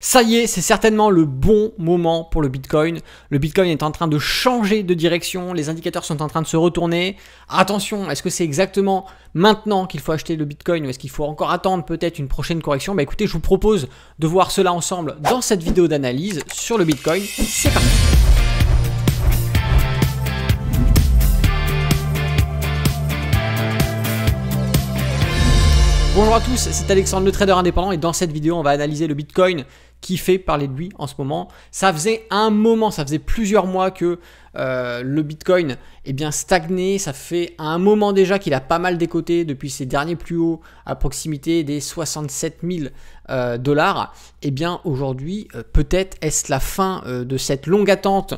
Ça y est, c'est certainement le bon moment pour le Bitcoin. Le Bitcoin est en train de changer de direction, les indicateurs sont en train de se retourner. Attention, est-ce que c'est exactement maintenant qu'il faut acheter le Bitcoin ou est-ce qu'il faut encore attendre peut-être une prochaine correction? Bah écoutez, je vous propose de voir cela ensemble dans cette vidéo d'analyse sur le Bitcoin. C'est parti! Bonjour à tous, c'est Alexandre, le trader indépendant, et dans cette vidéo, on va analyser le Bitcoin qui fait parler de lui en ce moment. Ça faisait un moment, ça faisait plusieurs mois que le Bitcoin est bien stagné. Ça fait un moment déjà qu'il a pas mal décoté depuis ses derniers plus hauts à proximité des 67 000 $. Et bien aujourd'hui, peut-être est-ce la fin de cette longue attente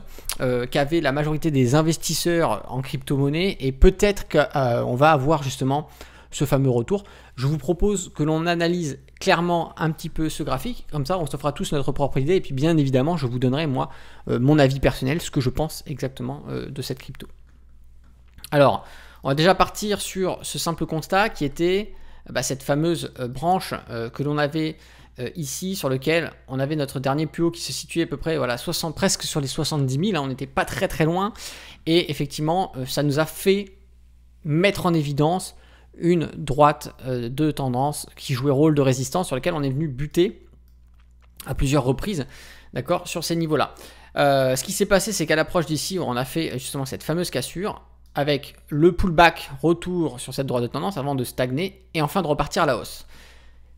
qu'avaient la majorité des investisseurs en crypto-monnaie, et peut-être qu'on va avoir justement ce fameux retour. Je vous propose que l'on analyse clairement un petit peu ce graphique, comme ça on se fera tous notre propre idée, et puis bien évidemment je vous donnerai moi mon avis personnel, ce que je pense exactement de cette crypto. Alors on va déjà partir sur ce simple constat qui était cette fameuse branche que l'on avait ici, sur lequel on avait notre dernier plus haut qui se situait à peu près presque sur les 70 000, hein, on n'était pas très loin, et effectivement ça nous a fait mettre en évidence une droite de tendance qui jouait rôle de résistance, sur lequel on est venu buter à plusieurs reprises, d'accord, sur ces niveaux-là. Ce qui s'est passé, c'est qu'à l'approche d'ici, on a fait justement cette fameuse cassure avec le pullback, retour sur cette droite de tendance avant de stagner et enfin de repartir à la hausse.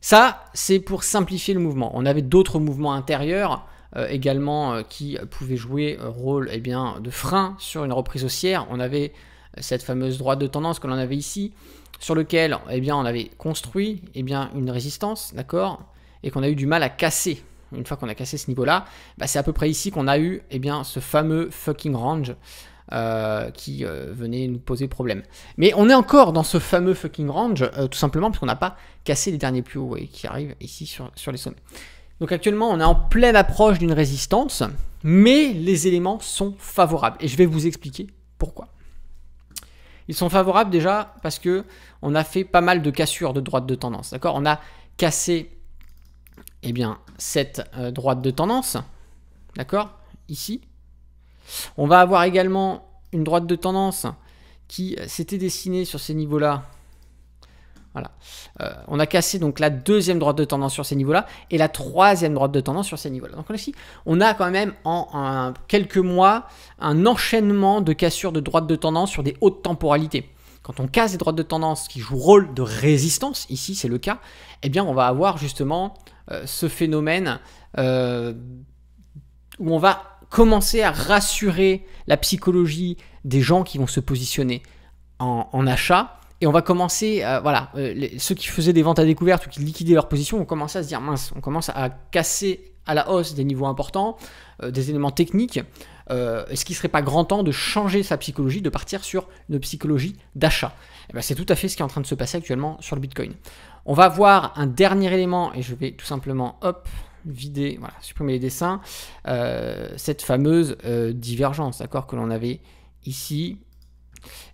Ça, c'est pour simplifier le mouvement. On avait d'autres mouvements intérieurs également qui pouvaient jouer rôle de frein sur une reprise haussière. On avait cette fameuse droite de tendance que l'on avait ici, sur lequel on avait construit une résistance, d'accord, et qu'on a eu du mal à casser. Une fois qu'on a cassé ce niveau-là, c'est à peu près ici qu'on a eu ce fameux fucking range qui venait nous poser problème. Mais on est encore dans ce fameux fucking range, tout simplement parce qu'on n'a pas cassé les derniers plus hauts qui arrivent ici sur les sommets. Donc actuellement, on est en pleine approche d'une résistance, mais les éléments sont favorables. Et je vais vous expliquer pourquoi. Ils sont favorables déjà parce que on a fait pas mal de cassures de droite de tendance, d'accord. On a cassé cette droite de tendance, d'accord, ici. On va avoir également une droite de tendance qui s'était dessinée sur ces niveaux-là. Voilà. On a cassé donc la deuxième droite de tendance sur ces niveaux-là et la troisième droite de tendance sur ces niveaux-là. Donc ici, on a quand même en quelques mois un enchaînement de cassures de droite de tendance sur des hautes temporalités. Quand on casse des droites de tendance qui jouent rôle de résistance, ici c'est le cas, on va avoir justement ce phénomène où on va commencer à rassurer la psychologie des gens qui vont se positionner en achat. Et on va commencer, ceux qui faisaient des ventes à découvert ou qui liquidaient leur position vont commencer à se dire, mince, on commence à casser à la hausse des niveaux importants, des éléments techniques. Est-ce qu'il ne serait pas grand temps de changer sa psychologie, de partir sur une psychologie d'achat? C'est tout à fait ce qui est en train de se passer actuellement sur le Bitcoin. On va voir un dernier élément, et je vais tout simplement, vider, supprimer les dessins, cette fameuse divergence, d'accord, que l'on avait ici,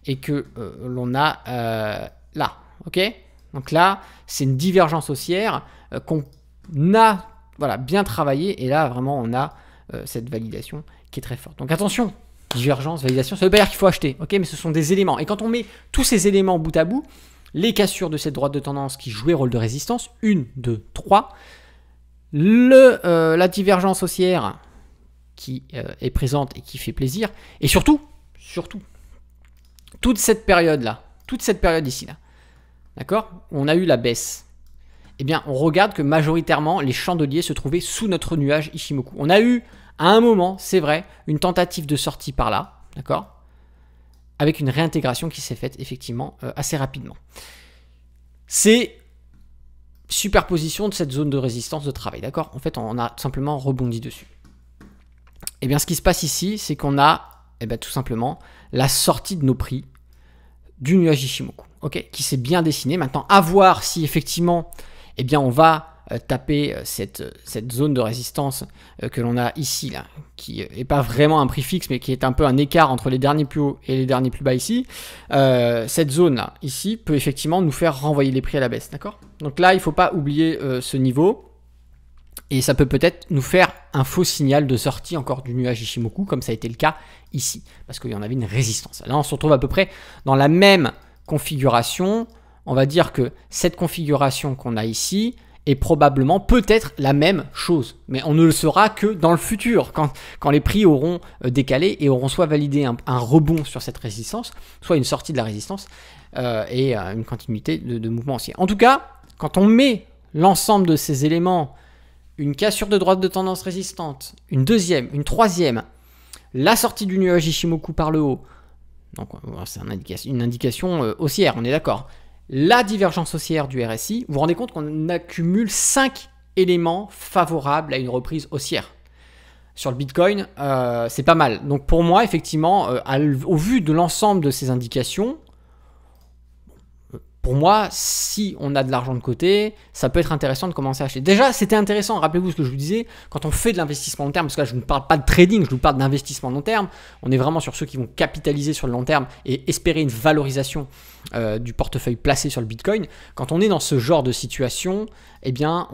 et que l'on a là, ok. Donc là, c'est une divergence haussière qu'on a bien travaillé, et là vraiment on a cette validation qui est très forte. Donc attention, divergence, validation, ça veut pas dire qu'il faut acheter, ok, mais ce sont des éléments. Et quand on met tous ces éléments bout à bout, les cassures de cette droite de tendance qui jouait rôle de résistance, 1, 2, 3, la divergence haussière qui est présente et qui fait plaisir, et surtout, toute cette période-là, toute cette période ici-là, d'accord, on a eu la baisse, on regarde que majoritairement, les chandeliers se trouvaient sous notre nuage Ichimoku. On a eu, à un moment, c'est vrai, une tentative de sortie par là, d'accord, avec une réintégration qui s'est faite, effectivement, assez rapidement. C'est superposition de cette zone de résistance de travail, d'accord. En fait, on a simplement rebondi dessus. Ce qui se passe ici, c'est qu'on a tout simplement la sortie de nos prix du nuage Ichimoku, ok, qui s'est bien dessiné. Maintenant, à voir si effectivement, on va taper cette zone de résistance que l'on a ici, là, qui n'est pas vraiment un prix fixe, mais qui est un peu un écart entre les derniers plus hauts et les derniers plus bas ici. Cette zone-là, ici, peut effectivement nous faire renvoyer les prix à la baisse, d'accord. Donc là, il ne faut pas oublier ce niveau. Et ça peut peut-être nous faire un faux signal de sortie encore du nuage Ichimoku, comme ça a été le cas ici, parce qu'il y en avait une résistance. Là, on se retrouve à peu près dans la même configuration. On va dire que cette configuration qu'on a ici est probablement peut-être la même chose, mais on ne le saura que dans le futur, quand les prix auront décalé et auront soit validé un rebond sur cette résistance, soit une sortie de la résistance et une continuité de mouvement haussier. En tout cas, quand on met l'ensemble de ces éléments, une cassure de droite de tendance résistante, une deuxième, une troisième, la sortie du nuage Ichimoku par le haut, donc c'est une indication haussière, on est d'accord. La divergence haussière du RSI, vous vous rendez compte qu'on accumule 5 éléments favorables à une reprise haussière. Sur le Bitcoin, c'est pas mal. Donc pour moi, effectivement, au vu de l'ensemble de ces indications, pour moi, si on a de l'argent de côté, ça peut être intéressant de commencer à acheter. Déjà, c'était intéressant, rappelez-vous ce que je vous disais, quand on fait de l'investissement long terme, parce que là, je ne parle pas de trading, je vous parle d'investissement long terme, on est vraiment sur ceux qui vont capitaliser sur le long terme et espérer une valorisation du portefeuille placé sur le Bitcoin. Quand on est dans ce genre de situation, eh bien,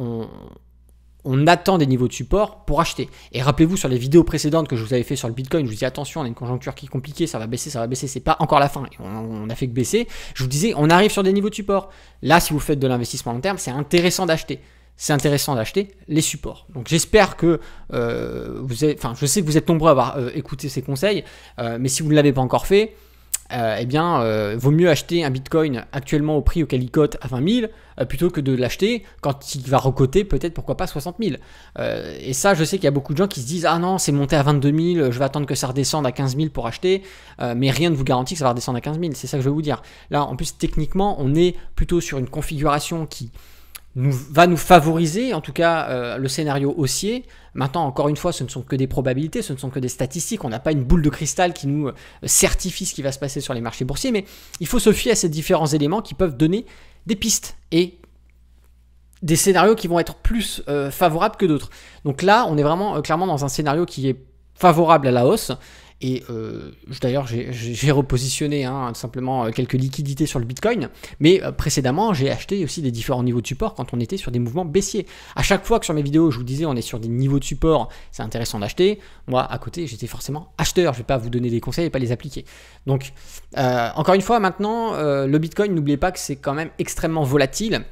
on attend des niveaux de support pour acheter. Et rappelez-vous sur les vidéos précédentes que je vous avais fait sur le Bitcoin, je vous dis attention, on a une conjoncture qui est compliquée, ça va baisser, c'est pas encore la fin. Et on a fait que baisser. Je vous disais, on arrive sur des niveaux de support. Là, si vous faites de l'investissement long terme, c'est intéressant d'acheter. C'est intéressant d'acheter les supports. Donc j'espère que je sais que vous êtes nombreux à avoir écouté ces conseils, mais si vous ne l'avez pas encore fait, vaut mieux acheter un Bitcoin actuellement au prix auquel il cote à 20 000 plutôt que de l'acheter quand il va recoter peut-être pourquoi pas 60 000. Et ça, je sais qu'il y a beaucoup de gens qui se disent ah non, c'est monté à 22 000, je vais attendre que ça redescende à 15 000 pour acheter, mais rien ne vous garantit que ça va redescendre à 15 000. C'est ça que je veux vous dire. Là, en plus, techniquement, on est plutôt sur une configuration qui va nous favoriser, en tout cas le scénario haussier. Maintenant, encore une fois, ce ne sont que des probabilités, ce ne sont que des statistiques. On n'a pas une boule de cristal qui nous certifie ce qui va se passer sur les marchés boursiers, mais il faut se fier à ces différents éléments qui peuvent donner des pistes et des scénarios qui vont être plus favorables que d'autres. Donc là, on est vraiment clairement dans un scénario qui est favorable à la hausse. Et d'ailleurs, j'ai repositionné simplement quelques liquidités sur le Bitcoin. Mais précédemment, j'ai acheté aussi des différents niveaux de support quand on était sur des mouvements baissiers. À chaque fois que sur mes vidéos, je vous disais on est sur des niveaux de support, c'est intéressant d'acheter. Moi, à côté, j'étais forcément acheteur. Je ne vais pas vous donner des conseils et pas les appliquer. Donc, encore une fois, maintenant, le Bitcoin, n'oubliez pas que c'est quand même extrêmement volatile.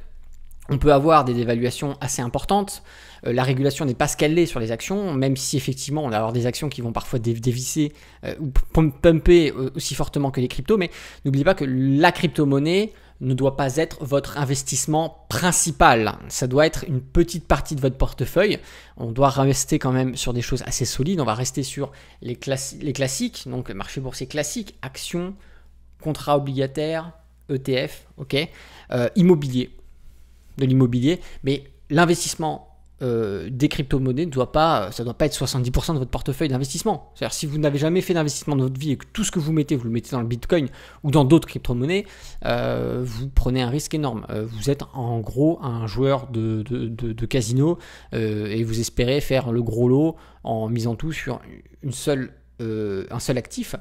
On peut avoir des dévaluations assez importantes. La régulation n'est pas ce qu'elle est sur les actions, même si effectivement on va avoir des actions qui vont parfois dévisser ou pumper aussi fortement que les cryptos. Mais n'oubliez pas que la crypto-monnaie ne doit pas être votre investissement principal. Ça doit être une petite partie de votre portefeuille. On doit rester quand même sur des choses assez solides. On va rester sur les classiques, donc le marché boursier classique, actions, contrats obligataires, ETF, immobilier. De l'immobilier, mais l'investissement des crypto-monnaies ne doit pas être 70% de votre portefeuille d'investissement. C'est-à-dire si vous n'avez jamais fait d'investissement dans votre vie et que tout ce que vous le mettez dans le Bitcoin ou dans d'autres crypto-monnaies, vous prenez un risque énorme. Vous êtes en gros un joueur de casino et vous espérez faire le gros lot en misant tout sur un seul actif,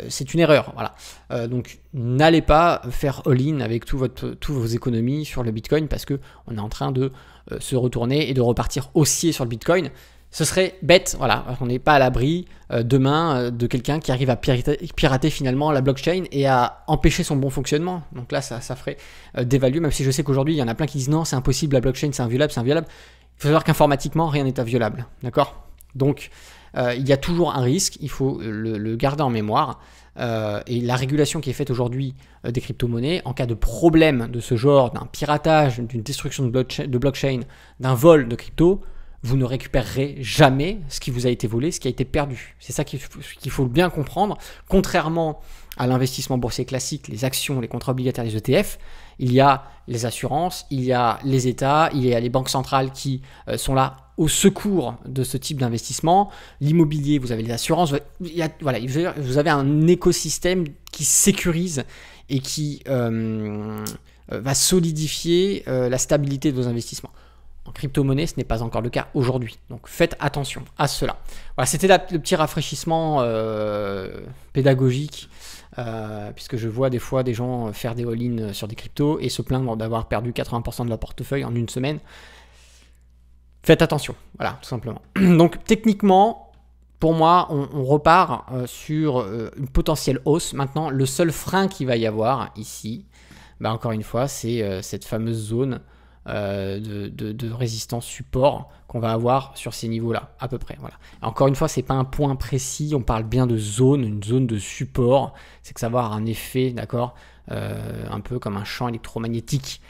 c'est une erreur. Voilà. Donc n'allez pas faire all-in avec toutes vos économies sur le Bitcoin parce qu'on est en train de se retourner et de repartir haussier sur le Bitcoin. Ce serait bête, voilà, on n'est pas à l'abri demain de quelqu'un qui arrive à pirater finalement la blockchain et à empêcher son bon fonctionnement. Donc là, ça ferait dévaluer, même si je sais qu'aujourd'hui, il y en a plein qui disent non, c'est impossible, la blockchain, c'est inviolable. Il faut savoir qu'informatiquement, rien n'est inviolable, d'accord ? Donc, il y a toujours un risque, il faut le garder en mémoire. Et la régulation qui est faite aujourd'hui des crypto-monnaies, en cas de problème de ce genre, d'un piratage, d'une destruction de blockchain, d'un vol de crypto, vous ne récupérerez jamais ce qui vous a été volé, ce qui a été perdu. C'est ça qu'il faut bien comprendre. Contrairement à l'investissement boursier classique, les actions, les contrats obligataires, les ETF, il y a les assurances, il y a les États, il y a les banques centrales qui sont là au secours de ce type d'investissement. L'immobilier, vous avez les assurances, vous avez un écosystème qui sécurise et qui va solidifier la stabilité de vos investissements. En crypto-monnaie, ce n'est pas encore le cas aujourd'hui. Donc faites attention à cela. Voilà, c'était le petit rafraîchissement pédagogique, puisque je vois des fois des gens faire des all-in sur des cryptos et se plaindre d'avoir perdu 80% de leur portefeuille en une semaine. faites attention, voilà, tout simplement. Donc techniquement, pour moi, on repart sur une potentielle hausse. Maintenant, le seul frein qu'il va y avoir ici, bah, encore une fois, c'est cette fameuse zone de résistance support qu'on va avoir sur ces niveaux-là, à peu près. Voilà. Encore une fois, c'est pas un point précis, on parle bien de zone, une zone de support, c'est que ça va avoir un effet, d'accord, un peu comme un champ électromagnétique.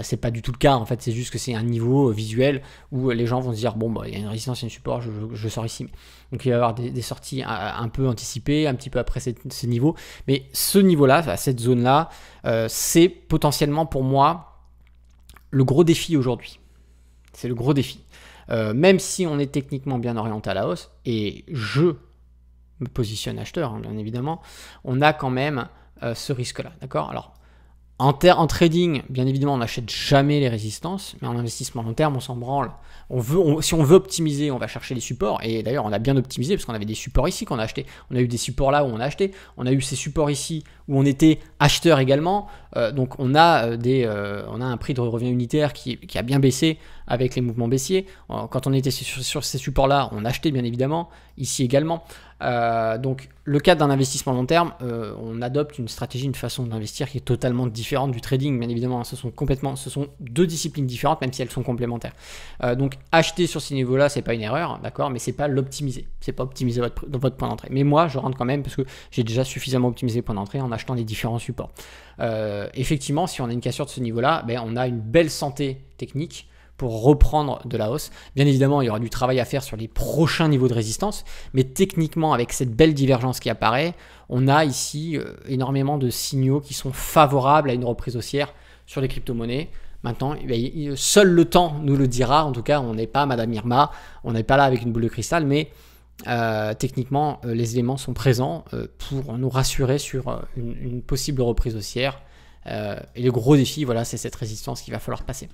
C'est pas du tout le cas, en fait, c'est juste que c'est un niveau visuel où les gens vont se dire bon, bah, il y a une résistance, il y a un support, je sors ici. Donc il va y avoir des sorties un peu anticipées, un petit peu après ce niveau, mais ce niveau-là, cette zone-là, c'est potentiellement pour moi le gros défi aujourd'hui. C'est le gros défi. Même si on est techniquement bien orienté à la hausse, et je me positionne acheteur, hein, bien évidemment, on a quand même ce risque-là, d'accord? Alors, en trading, bien évidemment, on n'achète jamais les résistances, mais en investissement long terme, on s'en branle. Si on veut optimiser, on va chercher les supports. Et d'ailleurs, on a bien optimisé parce qu'on avait des supports ici qu'on a acheté. On a eu des supports là où on a acheté. On a eu ces supports ici où on était acheteur également. Donc, on a un prix de revient unitaire qui a bien baissé avec les mouvements baissiers. Quand on était sur ces supports-là, on achetait bien évidemment. Ici également. Donc, le cadre d'un investissement long terme, on adopte une stratégie, une façon d'investir qui est totalement différente du trading, bien évidemment. Ce sont deux disciplines différentes, même si elles sont complémentaires. Donc, acheter sur ces niveaux-là, c'est pas une erreur, d'accord, mais c'est pas l'optimiser. C'est pas optimiser votre point d'entrée. Mais moi, je rentre quand même parce que j'ai déjà suffisamment optimisé le point d'entrée en achetant les différents supports. Effectivement, si on a une cassure de ce niveau-là, ben, on a une belle santé technique pour reprendre de la hausse. Bien évidemment, il y aura du travail à faire sur les prochains niveaux de résistance, mais techniquement, avec cette belle divergence qui apparaît, on a ici énormément de signaux qui sont favorables à une reprise haussière sur les crypto-monnaies. Maintenant, seul le temps nous le dira. En tout cas, on n'est pas Madame Irma, on n'est pas là avec une boule de cristal, mais techniquement, les éléments sont présents pour nous rassurer sur une possible reprise haussière. Et le gros défi, voilà, c'est cette résistance qu'il va falloir passer.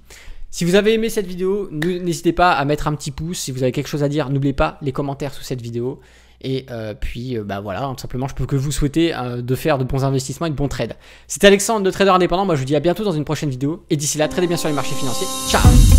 Si vous avez aimé cette vidéo, n'hésitez pas à mettre un petit pouce. Si vous avez quelque chose à dire, n'oubliez pas les commentaires sous cette vidéo. Et puis, bah voilà, tout simplement, je peux que vous souhaiter de faire de bons investissements et de bons trades. C'était Alexandre de Trader Indépendant. Moi, je vous dis à bientôt dans une prochaine vidéo. Et d'ici là, tradez bien sur les marchés financiers. Ciao!